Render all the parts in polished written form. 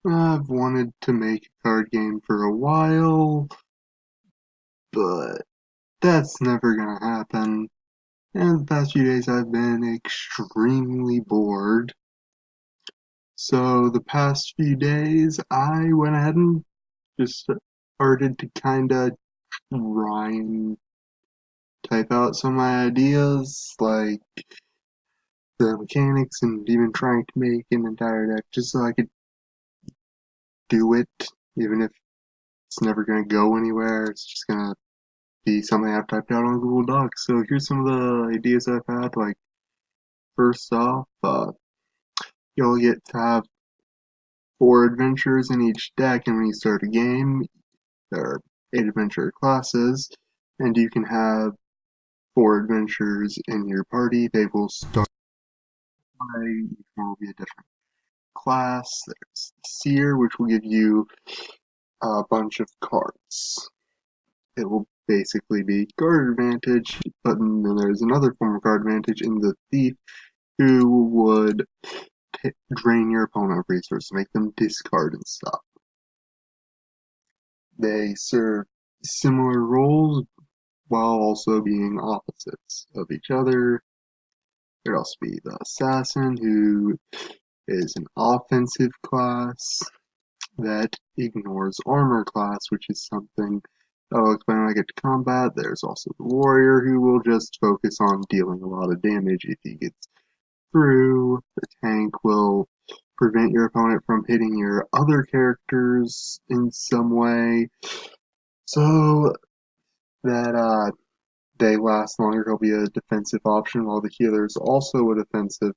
I've wanted to make a card game for a while, but that's never gonna happen. And the past few days I've been extremely bored. So the past few days I went ahead and just started to kinda try and type out some of my ideas, like the mechanics, and even trying to make an entire deck just so I could do it, even if it's never gonna go anywhere. It's just gonna be something I've typed out on Google Docs. So here's some of the ideas I've had. Like, first off, you'll get to have 4 adventures in each deck, and when you start a game, there are 8 adventure classes, and you can have 4 adventures in your party. They will start by each one will be a different class. There's Seer, which will give you a bunch of cards. It will basically be guard advantage, but then there's another form of guard advantage in the Thief, who would drain your opponent of resources, make them discard and stuff. They serve similar roles while also being opposites of each other. There'd also be the Assassin, who is an offensive class that ignores armor class, which is something that I'll explain when I get to combat. There's also the Warrior, who will just focus on dealing a lot of damage if he gets through. The Tank will prevent your opponent from hitting your other characters in some way, so that they last longer. He'll be a defensive option, while the healer is also a defensive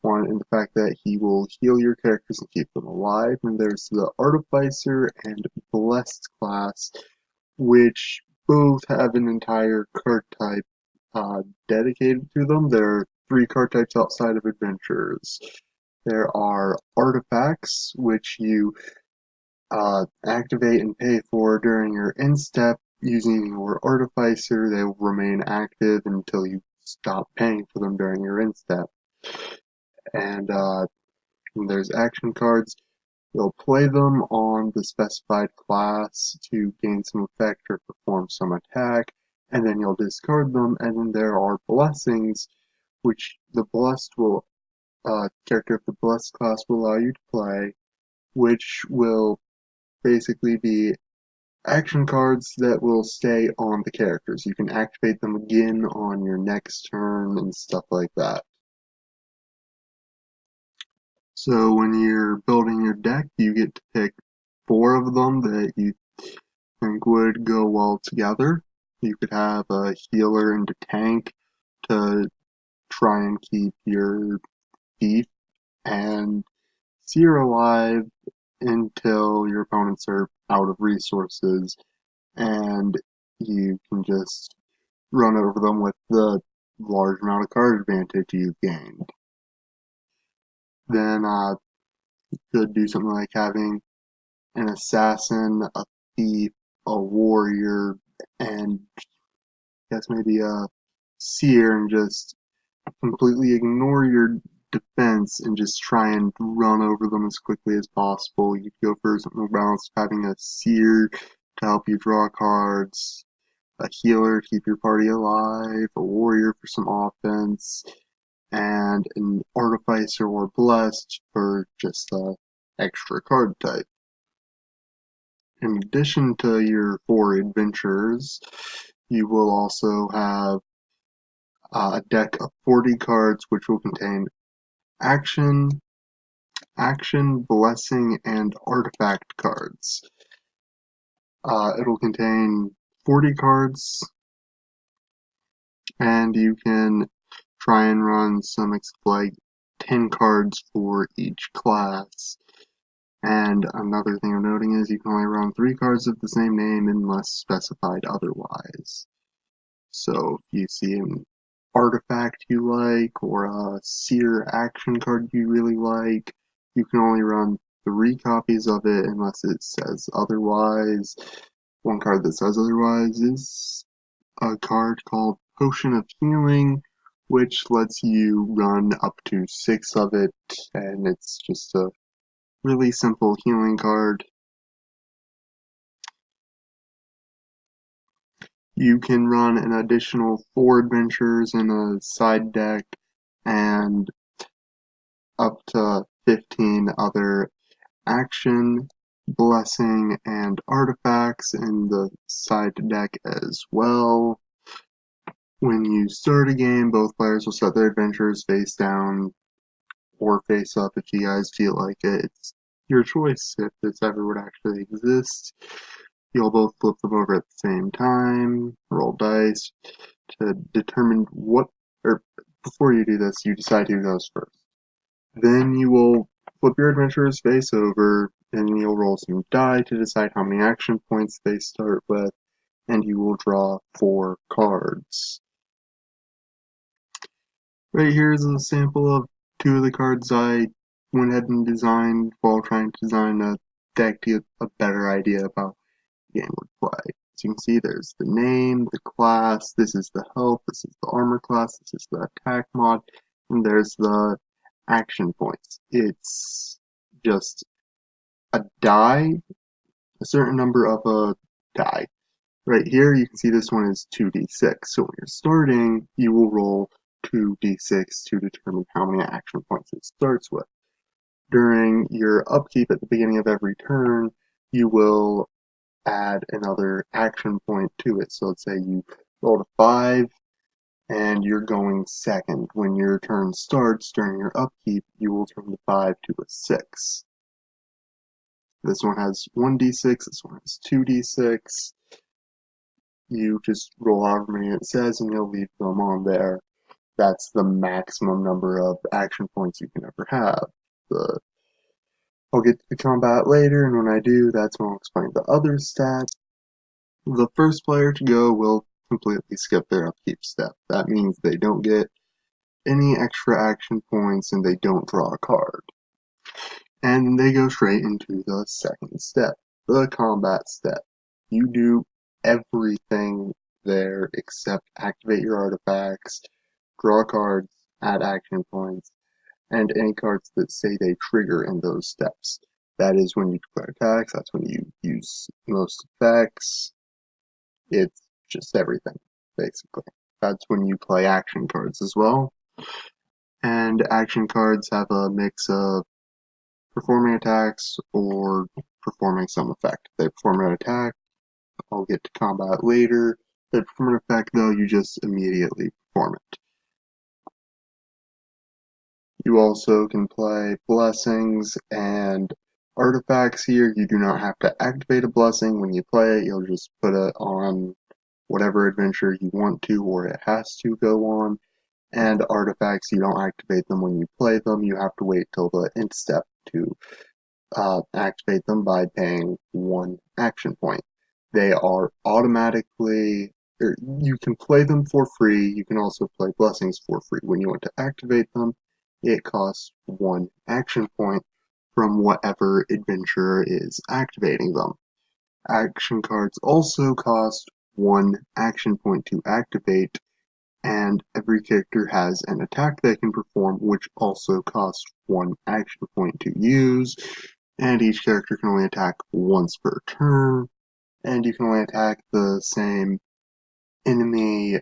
one in the fact that he will heal your characters and keep them alive. And there's the Artificer and Blessed class, which both have an entire card type dedicated to them. There are 3 card types outside of adventurers. There are artifacts, which you activate and pay for during your end step using your Artificer. They will remain active until you stop paying for them during your end step. And there's action cards. You'll play them on the specified class to gain some effect or perform some attack, and then you'll discard them. And then there are blessings, which the blessed will character of the blessed class will allow you to play, which will basically be action cards that will stay on the characters. You can activate them again on your next turn and stuff like that. So when you're building your deck, you get to pick 4 of them that you think would go well together. You could have a healer and a tank to try and keep your thief and seer alive until your opponents are out of resources, and you can just run over them with the large amount of card advantage you've gained. Then you could do something like having an assassin, a thief, a warrior, and I guess maybe a seer, and just completely ignore your defense and just try and run over them as quickly as possible. You could go for something more balanced, having a seer to help you draw cards, a healer to keep your party alive, a warrior for some offense, and an artificer or blessed for just a extra card type. In addition to your 4 adventures, you will also have a deck of 40 cards, which will contain action, blessing, and artifact cards. It'll contain 40 cards, and you can try and run some like 10 cards for each class. And another thing I'm noting is you can only run 3 cards of the same name unless specified otherwise. So if you see an artifact you like or a seer action card you really like, you can only run 3 copies of it unless it says otherwise. One card that says otherwise is a card called Potion of Healing, which lets you run up to 6 of it, and it's just a really simple healing card. You can run an additional 4 adventures in a side deck and up to 15 other action, blessing, and artifacts in the side deck as well. When you start a game, both players will set their adventures face down or face up if you guys feel like it. It's your choice if this ever would actually exist. You'll both flip them over at the same time, roll dice to determine what, or before you do this, you decide who goes first. Then you will flip your adventurers face over, and you'll roll some die to decide how many action points they start with, and you will draw 4 cards. Right here is a sample of 2 of the cards I went ahead and designed while trying to design a deck to get a better idea about the game would play. As you can see, there's the name, the class, this is the health, this is the armor class, this is the attack mod, and there's the action points. It's just a die, a certain number of a die. Right here, you can see this one is 2d6. So when you're starting, you will roll 2d6 to determine how many action points it starts with. During your upkeep at the beginning of every turn, you will add another action point to it. So let's say you rolled a 5 and you're going second. When your turn starts during your upkeep, you will turn the 5 to a 6. This one has 1d6, this one has 2d6. You just roll however many it says and you'll leave them on there. That's the maximum number of action points you can ever have. I'll get to the combat later, and when I do, that's when I'll explain the other stats. The first player to go will completely skip their upkeep step. That means they don't get any extra action points and they don't draw a card. And they go straight into the second step, the combat step. You do everything there except activate your artifacts, draw cards, add action points, and any cards that say they trigger in those steps. That is when you declare attacks, that's when you use most effects. It's just everything, basically. That's when you play action cards as well. And action cards have a mix of performing attacks or performing some effect. If they perform an attack, I'll get to combat later. If they perform an effect, though, you just immediately perform it. You also can play blessings and artifacts here. You do not have to activate a blessing when you play it. You'll just put it on whatever adventure you want to or it has to go on. And artifacts, you don't activate them when you play them. You have to wait till the end step to activate them by paying 1 action point. They are automatically, or you can play them for free. You can also play blessings for free. When you want to activate them, it costs 1 action point from whatever adventurer is activating them. Action cards also cost 1 action point to activate, and every character has an attack they can perform, which also costs 1 action point to use, and each character can only attack once per turn, and you can only attack the same enemy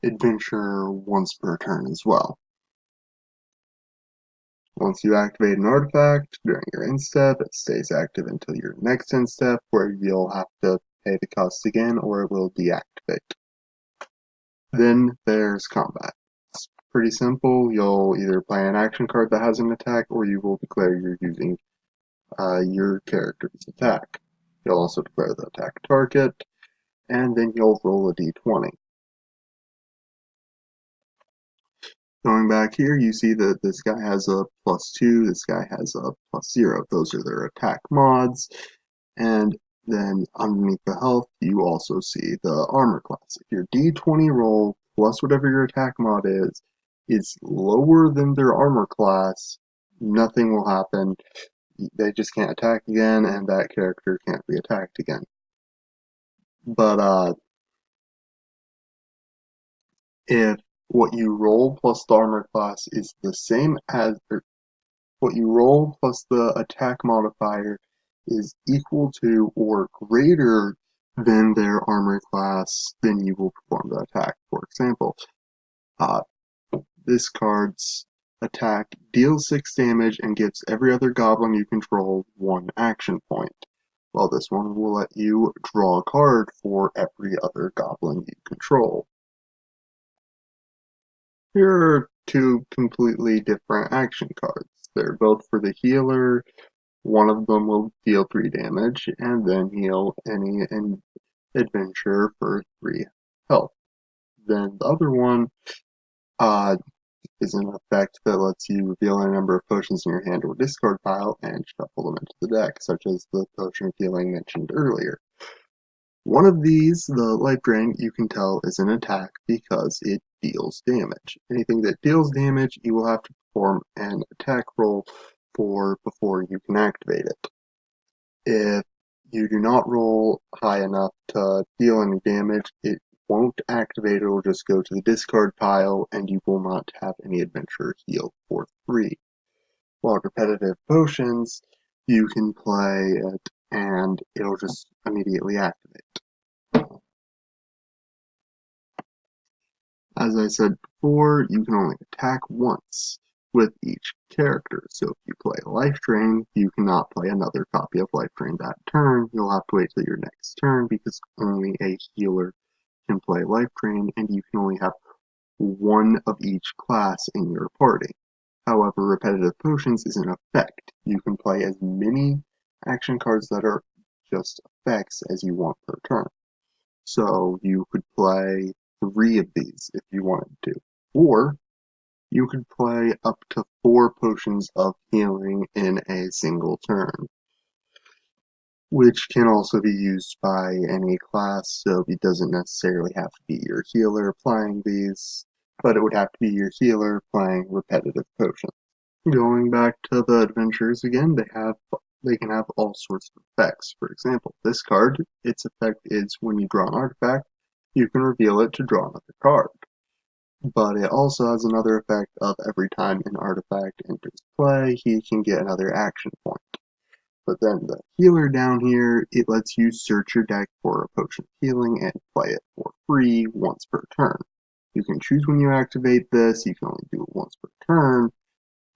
adventurer once per turn as well. Once you activate an artifact during your end step, it stays active until your next end step, where you'll have to pay the cost again or it will deactivate. Then there's combat. It's pretty simple. You'll either play an action card that has an attack, or you will declare you're using your character's attack. You'll also declare the attack target, and then you'll roll a d20. Going back here, you see that this guy has a +2, this guy has a +0. Those are their attack mods. And then underneath the health, you also see the armor class. If your d20 roll plus whatever your attack mod is lower than their armor class, nothing will happen. They just can't attack again, and that character can't be attacked again. But if what you roll plus the armor class is the same as, or what you roll plus the attack modifier is equal to or greater than their armor class, then you will perform the attack. For example, uh, this card's attack deals 6 damage and gives every other goblin you control 1 action point, while this one will let you draw a card for every other goblin you control. Here are two completely different action cards. They're both for the healer. One of them will deal 3 damage and then heal any adventurer for 3 health. Then the other one uh, is an effect that lets you reveal a number of potions in your hand or discard pile and shuffle them into the deck, such as the potion of healing mentioned earlier. One of these, the Life Drain, you can tell is an attack because it deals damage. Anything that deals damage, you will have to perform an attack roll for before you can activate it. If you do not roll high enough to deal any damage, it won't activate, it will just go to the discard pile, and you will not have any adventure heal for free. While repetitive potions, you can play it and it'll just immediately activate. As I said before, you can only attack once with each character. So if you play Life Drain, you cannot play another copy of Life Drain that turn. You'll have to wait till your next turn because only a healer can play Life Drain, and you can only have one of each class in your party. However, Repetitive Potions is an effect. You can play as many action cards that are just effects as you want per turn. So you could play 3 of these if you wanted to. Or you could play up to 4 potions of healing in a single turn, which can also be used by any class, so it doesn't necessarily have to be your healer applying these, but it would have to be your healer playing repetitive potions. Going back to the adventures again, they can have all sorts of effects. For example, this card, its effect is when you draw an artifact, you can reveal it to draw another card. But it also has another effect of every time an artifact enters play, he can get another action point. But then the healer down here, it lets you search your deck for a potion of healing and play it for free once per turn. You can choose when you activate this, you can only do it once per turn,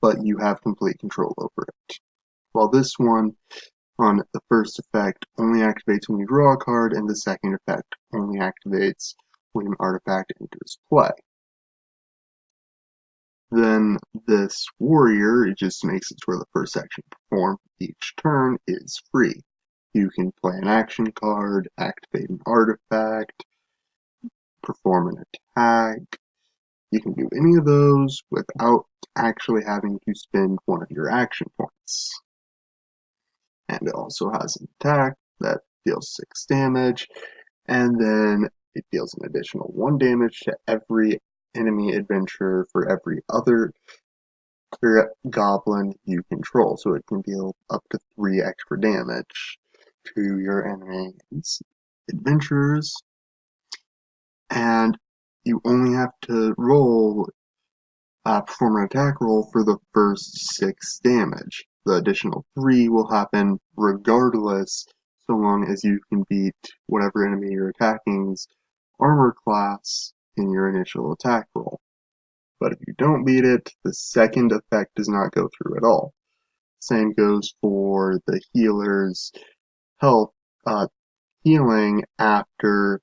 but you have complete control over it. While this one, on the first effect, only activates when you draw a card, and the second effect only activates when an artifact enters play. Then this warrior, it just makes it to where the first action performed each turn is free. You can play an action card, activate an artifact, perform an attack. You can do any of those without actually having to spend one of your action points. And it also has an attack that deals 6 damage, and then it deals an additional 1 damage to every enemy adventurer for every other goblin you control. So it can deal up to 3 extra damage to your enemy's adventurers, and you only have to perform an attack roll for the first 6 damage. The additional 3 will happen regardless, so long as you can beat whatever enemy you're attacking's armor class in your initial attack roll. But if you don't beat it, the second effect does not go through at all. Same goes for the healer's health healing after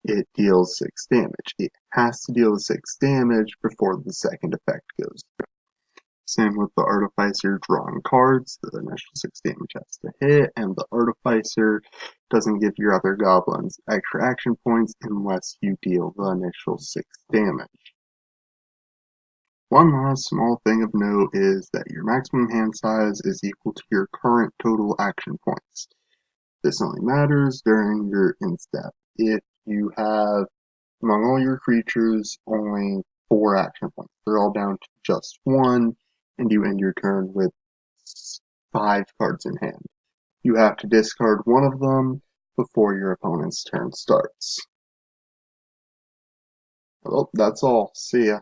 it deals 6 damage. It has to deal 6 damage before the second effect goes through. Same with the Artificer drawing cards. The initial 6 damage has to hit, and the Artificer doesn't give your other goblins extra action points unless you deal the initial 6 damage. One last small thing of note is that your maximum hand size is equal to your current total action points. This only matters during your instep. If you have, among all your creatures, only 4 action points, they're all down to just 1, and you end your turn with 5 cards in hand. You have to discard one of them before your opponent's turn starts. Well, that's all. See ya.